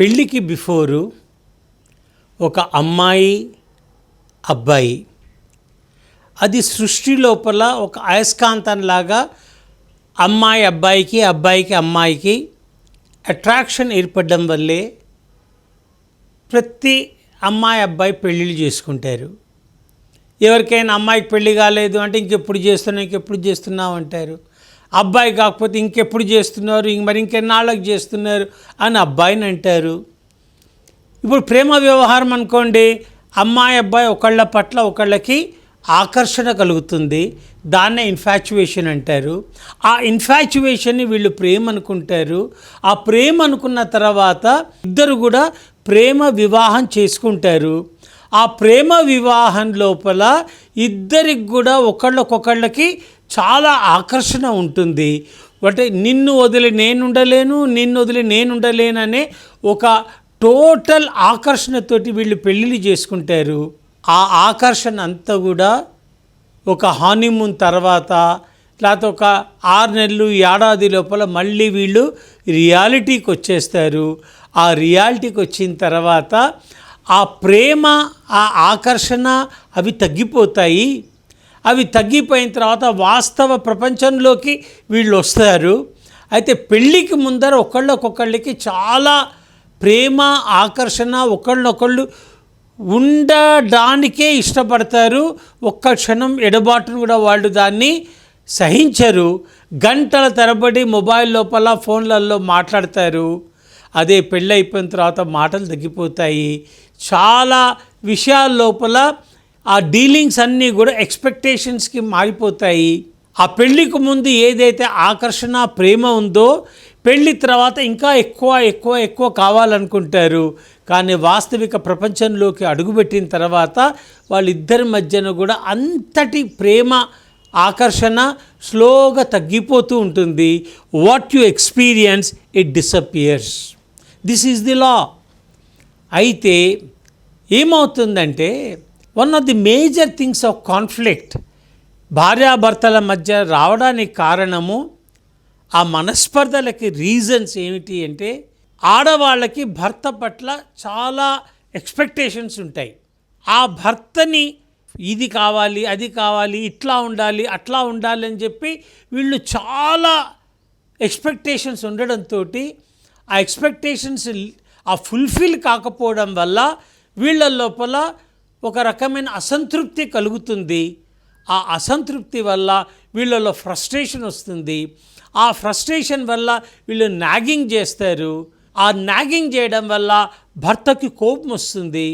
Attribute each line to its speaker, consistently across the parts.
Speaker 1: పెళ్ళికి బిఫోరు ఒక అమ్మాయి అబ్బాయి అది సృష్టి లోపల ఒక అయస్కాంతంలాగా అమ్మాయి అబ్బాయికి అబ్బాయికి అమ్మాయికి అట్రాక్షన్ ఏర్పడడం వల్లే ప్రతి అమ్మాయి అబ్బాయి పెళ్ళిళ్ళు చేసుకుంటారు. ఎవరికైనా అమ్మాయికి పెళ్ళి కాలేదు అంటే ఇంకెప్పుడు చేస్తున్నావు అంటారు. అబ్బాయి కాకపోతే ఇంకెప్పుడు చేస్తున్నారు, మరి ఇంకెన్నాళ్ళకి చేస్తున్నారు అని అబ్బాయిని అంటారు. ఇప్పుడు ప్రేమ వ్యవహారం అనుకోండి, అమ్మాయి అబ్బాయి ఒకళ్ళ పట్ల ఒకళ్ళకి ఆకర్షణ కలుగుతుంది, దాన్నే ఇన్ఫాచ్యువేషన్ అంటారు. ఆ ఇన్ఫాచ్యువేషన్ని వీళ్ళు ప్రేమ అనుకుంటారు. ఆ ప్రేమ అనుకున్న తర్వాత ఇద్దరు కూడా ప్రేమ వివాహం చేసుకుంటారు. ఆ ప్రేమ వివాహం లోపల ఇద్దరికి కూడా ఒకళ్ళకొకళ్ళకి చాలా ఆకర్షణ ఉంటుంది. అంటే నిన్ను వదిలి నేనుండలేననే ఒక టోటల్ ఆకర్షణతోటి వీళ్ళు పెళ్ళిళ్ళు చేసుకుంటారు. ఆ ఆకర్షణ అంతా కూడా ఒక హానీమూన్ తర్వాత లేకపోతే ఒక 6 నెలలు ఏడాది లోపల మళ్ళీ వీళ్ళు రియాలిటీకి వచ్చేస్తారు. ఆ రియాలిటీకి వచ్చిన తర్వాత ఆ ప్రేమ ఆ ఆకర్షణ అవి తగ్గిపోతాయి. అవి తగ్గిపోయిన తర్వాత వాస్తవ ప్రపంచంలోకి వీళ్ళు వస్తారు. అయితే పెళ్ళికి ముందర ఒకళ్ళకొకళ్ళకి చాలా ప్రేమ ఆకర్షణ, ఒకళ్ళనొకళ్ళు ఉండడానికే ఇష్టపడతారు. ఒక్క క్షణం ఎడబాటును కూడా వాళ్ళు దాన్ని సహించరు. గంటల తరబడి మొబైల్ లోపల ఫోన్లలో మాట్లాడతారు. అదే పెళ్ళి అయిపోయిన తర్వాత మాటలు తగ్గిపోతాయి. చాలా విషయాల లోపల ఆ డీలింగ్స్ అన్నీ కూడా ఎక్స్పెక్టేషన్స్కి మారిపోతాయి. ఆ పెళ్ళికి ముందు ఏదైతే ఆకర్షణ ప్రేమ ఉందో పెళ్ళి తర్వాత ఇంకా ఎక్కువ కావాలనుకుంటారు. కానీ వాస్తవిక ప్రపంచంలోకి అడుగుపెట్టిన తర్వాత వాళ్ళిద్దరి మధ్యన కూడా అంతటి ప్రేమ ఆకర్షణ స్లోగా తగ్గిపోతూ ఉంటుంది. What you experience it disappears. This is the law. అయితే ఏమవుతుందంటే one of the major things of conflict భార్యాభర్తల మధ్య రావడానికి కారణము ఆ మనస్పర్ధలకి రీజన్స్ ఏమిటి అంటే ఆడవాళ్ళకి భర్త పట్ల చాలా ఎక్స్పెక్టేషన్స్ ఉంటాయి. ఆ భర్తని ఇది కావాలి, అది కావాలి, ఇట్లా ఉండాలి, అట్లా ఉండాలి అని చెప్పి వీళ్ళు చాలా ఎక్స్పెక్టేషన్స్ ఉండడంతో ఆ ఎక్స్పెక్టేషన్స్ ఆ ఫుల్ఫిల్ కాకపోవడం వల్ల వీళ్ళ లోపల ఒక రకమైన అసంతృప్తి కలుగుతుంది. ఆ అసంతృప్తి వల్ల వీళ్ళలో ఫ్రస్ట్రేషన్ వస్తుంది. ఆ ఫ్రస్ట్రేషన్ వల్ల వీళ్ళు నాగింగ్ చేస్తారు. ఆ నాగింగ్ చేయడం వల్ల భర్తకి కోపం వస్తుంది.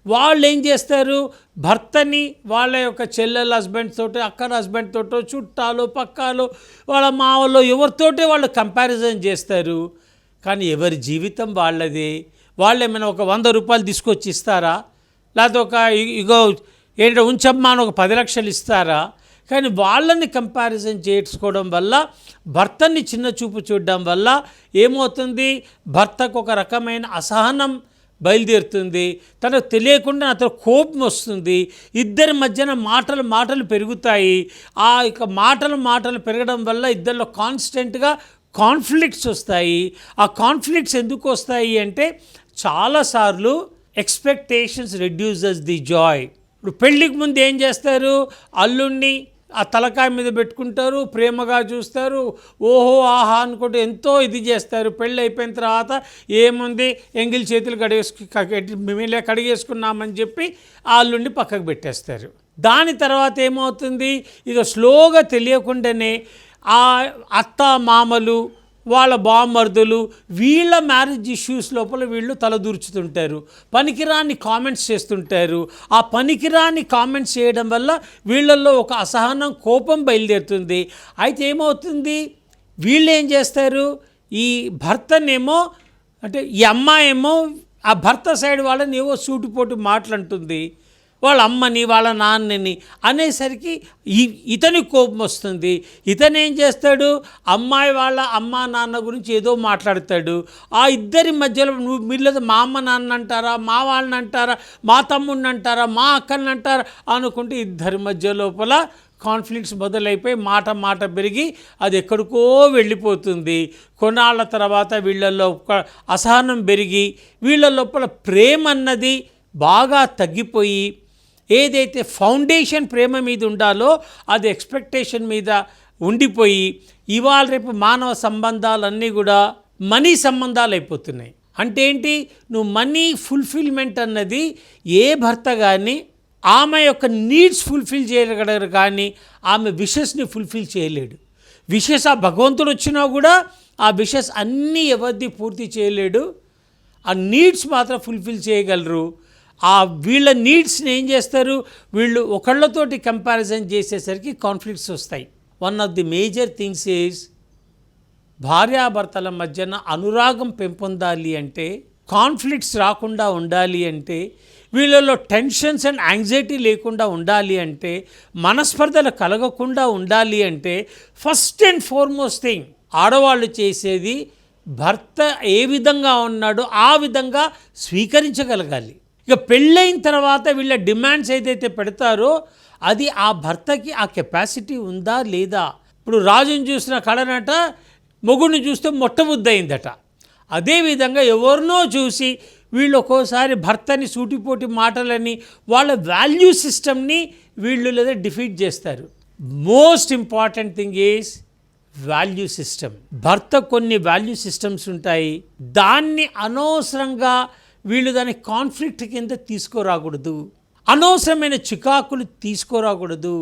Speaker 1: వాళ్ళు ఏం చేస్తారు, భర్తని వాళ్ళ యొక్క చెల్లెల హస్బెండ్ తోటి, అక్కడ హస్బెండ్ తోటో, చుట్టాలు పక్కాలు, వాళ్ళ మావలో ఎవరితోటే వాళ్ళు కంపారిజన్ చేస్తారు. కానీ ఎవరి జీవితం వాళ్ళది. వాళ్ళు ఏమైనా ఒక 100 రూపాయలు తీసుకొచ్చి ఇస్తారా, లేకపోతే ఒక ఇగో ఏంటో ఉంచమ్మా అని ఒక 10 లక్షలు ఇస్తారా? కానీ వాళ్ళని కంపారిజన్ చేసుకోవడం వల్ల, భర్తని చిన్న చూపు చూడడం వల్ల ఏమవుతుంది, భర్తకు ఒక రకమైన అసహనం బయలుదేరుతుంది. తనకు తెలియకుండా అతను కోపం వస్తుంది. ఇద్దరి మధ్యన మాటలు పెరుగుతాయి. ఆ ఇక మాటలు పెరగడం వల్ల ఇద్దరిలో కాన్స్టెంట్గా కాన్ఫ్లిక్ట్స్ వస్తాయి. ఆ కాన్ఫ్లిక్ట్స్ ఎందుకు వస్తాయి అంటే చాలాసార్లు ఎక్స్పెక్టేషన్స్ రెడ్యూసెస్ ది జాయ్. ఇప్పుడు పెళ్ళికి ముందు ఏం చేస్తారు, అల్లుణ్ణి ఆ తలకాయ మీద పెట్టుకుంటారు, ప్రేమగా చూస్తారు, ఓహో ఆహా అనుకుంటూ ఎంతో ఇది చేస్తారు. పెళ్ళి అయిపోయిన తర్వాత ఏముంది, ఎంగిల్ చేతులు కడిగేసుకున్నామని చెప్పి ఆ అల్లుణ్ణి పక్కకు పెట్టేస్తారు. దాని తర్వాత ఏమవుతుంది, ఇక స్లోగా తెలియకుండానే ఆ అత్త మామలు వాళ్ళ బామ్మర్దులు వీళ్ళ మ్యారేజ్ ఇష్యూస్ లోపల వీళ్ళు తలదూర్చుతుంటారు. పనికిరాని కామెంట్స్ చేస్తుంటారు. ఆ పనికిరాని కామెంట్స్ చేయడం వల్ల వీళ్ళల్లో ఒక అసహనం కోపం బయలుదేరుతుంది. అయితే ఏమవుతుంది, వీళ్ళు ఏం చేస్తారు, ఈ భర్తనేమో అంటే ఈ అమ్మాయేమో ఆ భర్త సైడ్ వాళ్ళని ఏవో సూటిపోటు మాటలంటుంది, వాళ్ళ అమ్మని వాళ్ళ నాన్నని అనేసరికి ఇతని కోపం వస్తుంది. ఇతను ఏం చేస్తాడు, అమ్మాయి వాళ్ళ అమ్మ నాన్న గురించి ఏదో మాట్లాడతాడు. ఆ ఇద్దరి మధ్యలో మీరు మా అమ్మ నాన్న అంటారా, మా వాళ్ళని అంటారా, మా తమ్ముడిని అంటారా, మా అక్కని అంటారా అనుకుంటే ఇద్దరి మధ్య లోపల కాన్ఫ్లిక్ట్స్ మొదలైపోయి మాట పెరిగి అది ఎక్కడికో వెళ్ళిపోతుంది. కొన్నాళ్ళ తర్వాత వీళ్ళల్లో ఒక అసహనం పెరిగి వీళ్ళ లోపల ప్రేమ అన్నది బాగా తగ్గిపోయి ఏదైతే ఫౌండేషన్ ప్రేమ మీద ఉండాలో అది ఎక్స్పెక్టేషన్ మీద ఉండిపోయి ఇవాళ రేపు మానవ సంబంధాలన్నీ కూడా మనీ సంబంధాలు అయిపోతున్నాయి. అంటే ఏంటి, నువ్వు మనీ ఫుల్ఫిల్మెంట్ అన్నది ఏ భర్త కానీ ఆమె యొక్క నీడ్స్ ఫుల్ఫిల్ చేయగలరు కానీ ఆమె విషెస్ని ఫుల్ఫిల్ చేయలేడు. విషెస్ ఆ భగవంతుడు వచ్చినా కూడా ఆ విషెస్ అన్నీ ఎవరిది పూర్తి చేయలేడు. ఆ నీడ్స్ మాత్రం ఫుల్ఫిల్ చేయగలరు. ఆ వీళ్ళ నీడ్స్ని ఏం చేస్తారు, వీళ్ళు ఒకళ్ళతోటి కంపారిజన్ చేసేసరికి కాన్ఫ్లిక్ట్స్ వస్తాయి. One of the major things is భార్యాభర్తల మధ్యన అనురాగం పెంపొందాలి అంటే, కాన్ఫ్లిక్ట్స్ రాకుండా ఉండాలి అంటే, వీళ్ళలో టెన్షన్స్ అండ్ యాంగ్జైటీ లేకుండా ఉండాలి అంటే, మనస్పర్ధలు కలగకుండా ఉండాలి అంటే ఫస్ట్ అండ్ ఫార్మోస్ట్ థింగ్ ఆడవాళ్ళు చేసేది భర్త ఏ విధంగా ఉన్నాడో ఆ విధంగా స్వీకరించగలగాలి. ఇక పెళ్ళైన తర్వాత వీళ్ళ డిమాండ్స్ ఏదైతే పెడతారో అది ఆ భర్తకి ఆ కెపాసిటీ ఉందా లేదా. ఇప్పుడు రాజుని చూసిన కళనట మొగుడిని చూస్తే మొట్టముద్దయిందట. అదేవిధంగా ఎవరినో చూసి వీళ్ళు ఒక్కోసారి భర్తని సూటిపోటి మాటలని వాళ్ళ వాల్యూ సిస్టమ్ని వీళ్ళు లేదా డిఫీట్ చేస్తారు. Most important thing is value system. భర్త కొన్ని వాల్యూ సిస్టమ్స్ ఉంటాయి, దాన్ని అనవసరంగా వీళ్ళు దాన్ని కాన్ఫ్లిక్ట్ కింద తీసుకురాకూడదు, అనవసరమైన చికాకులు తీసుకురాకూడదు,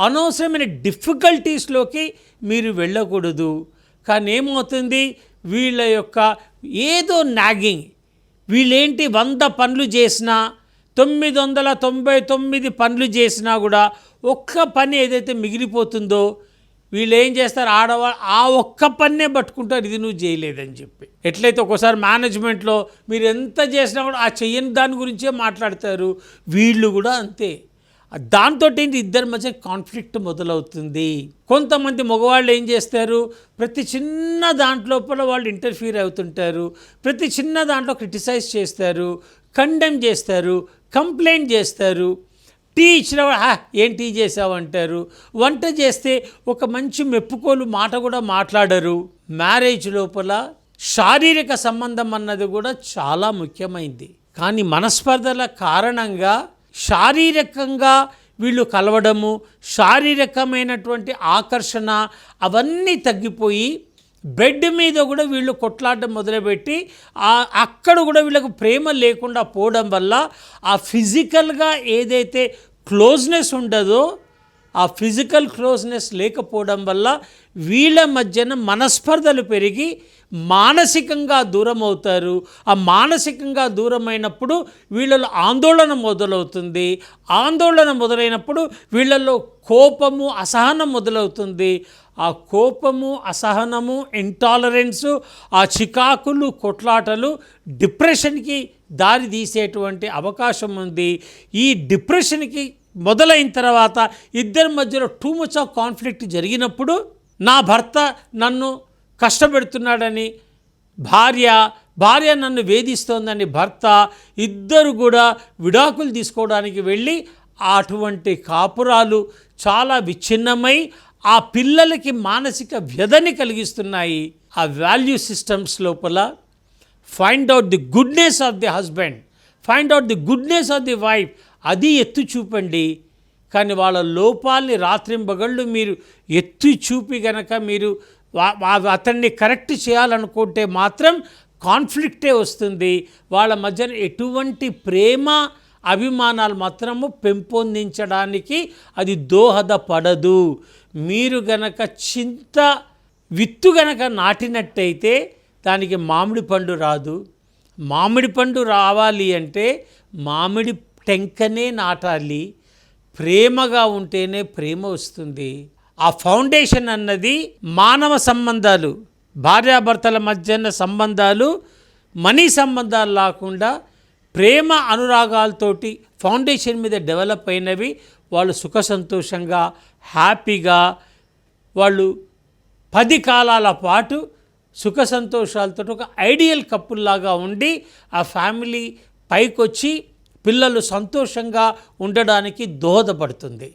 Speaker 1: అనవసరమైన డిఫికల్టీస్లోకి మీరు వెళ్ళకూడదు. కానీ ఏమవుతుంది, వీళ్ళ యొక్క ఏదో నాగింగ్, వీళ్ళేంటి 100 పనులు చేసినా 999 పనులు చేసినా కూడా ఒక్క పని ఏదైతే మిగిలిపోతుందో వీళ్ళు ఏం చేస్తారు, ఆడవాళ్ళు ఆ ఒక్క పన్నే పట్టుకుంటారు, ఇది నువ్వు చేయలేదని చెప్పి. ఎట్లయితే ఒక్కోసారి మేనేజ్మెంట్లో మీరు ఎంత చేసినా కూడా ఆ చెయ్యని దాని గురించే మాట్లాడతారు, వీళ్ళు కూడా అంతే. దాంతో ఏంటి, ఇద్దరి మధ్య కాన్ఫ్లిక్ట్ మొదలవుతుంది. కొంతమంది మగవాళ్ళు ఏం చేస్తారు, ప్రతి చిన్న దాంట్లోపల వాళ్ళు ఇంటర్ఫీర్ అవుతుంటారు, ప్రతి చిన్న దాంట్లో క్రిటిసైజ్ చేస్తారు, కండెమ్ చేస్తారు, కంప్లైంట్ చేస్తారు. టీ ఇచ్చిన ఏం టీ చేసావు అంటారు. వంట చేస్తే ఒక మంచి మెప్పుకోలు మాట కూడా మాట్లాడరు. మ్యారేజ్ లోపల శారీరక సంబంధం అన్నది కూడా చాలా ముఖ్యమైంది. కానీ మనస్పర్ధల కారణంగా శారీరకంగా వీళ్ళు కలవడము, శారీరకమైనటువంటి ఆకర్షణ అవన్నీ తగ్గిపోయి బెడ్ మీద కూడా వీళ్ళు కొట్లాడడం మొదలుపెట్టి అక్కడ కూడా వీళ్ళకు ప్రేమ లేకుండా పోవడం వల్ల ఆ ఫిజికల్గా ఏదైతే క్లోజ్నెస్ ఉండదో ఆ ఫిజికల్ క్లోజ్నెస్ లేకపోవడం వల్ల వీళ్ళ మధ్యన మనస్పర్ధలు పెరిగి మానసికంగా దూరం అవుతారు. ఆ మానసికంగా దూరమైనప్పుడు వీళ్ళలో ఆందోళన మొదలవుతుంది. ఆందోళన మొదలైనప్పుడు వీళ్ళలో కోపము, అసహనం మొదలవుతుంది. ఆ కోపము, అసహనము, ఇంటాలరెన్సు, ఆ చికాకులు, కొట్లాటలు డిప్రెషన్కి దారి తీసేటువంటి అవకాశం ఉంది. ఈ డిప్రెషన్కి మొదలైన తర్వాత ఇద్దరి మధ్యలో టూ మచ్ ఆఫ్ కాన్ఫ్లిక్ట్ జరిగినప్పుడు నా భర్త నన్ను కష్టపెడుతున్నాడని భార్య నన్ను వేధిస్తోందని భర్త, ఇద్దరు కూడా విడాకులు తీసుకోవడానికి వెళ్ళి అటువంటి కాపురాలు చాలా విచ్ఛిన్నమై ఆ పిల్లలకి మానసిక వ్యధని కలిగిస్తున్నాయి. ఆ వాల్యూ సిస్టమ్స్ లోపల find out the goodness of the husband, find out the goodness of the wife, అది ఎత్తు చూపండి. కానీ వాళ్ళ లోపాలని రాత్రింబగళ్ళు మీరు ఎత్తు చూపి గనక మీరు అతన్ని కరెక్ట్ చేయాలనుకుంటే మాత్రం కాన్ఫ్లిక్టే వస్తుంది. వాళ్ళ మధ్యన ఎటువంటి ప్రేమ అభిమానాలు మాత్రము పెంపొందించడానికి అది దోహదపడదు. మీరు గనక చింత విత్తు గనక నాటినట్టయితే దానికి మామిడి పండు రాదు. మామిడి పండు రావాలి అంటే మామిడి టెంకనే నాటాలి. ప్రేమగా ఉంటేనే ప్రేమ వస్తుంది. ఆ ఫౌండేషన్ అన్నది మానవ సంబంధాలు, భార్యాభర్తల మధ్యన సంబంధాలు మనీ సంబంధాలు లేకుండా ప్రేమ అనురాగాలతోటి ఫౌండేషన్ మీద డెవలప్ అయినవి. వాళ్ళు సుఖ సంతోషంగా హ్యాపీగా వాళ్ళు 10 కాలాల పాటు సుఖ సంతోషాలతో ఒక ఐడియల్ కప్పుల్లాగా ఉండి ఆ ఫ్యామిలీ పైకొచ్చి పిల్లలు సంతోషంగా ఉండడానికి దోహదపడుతుంది.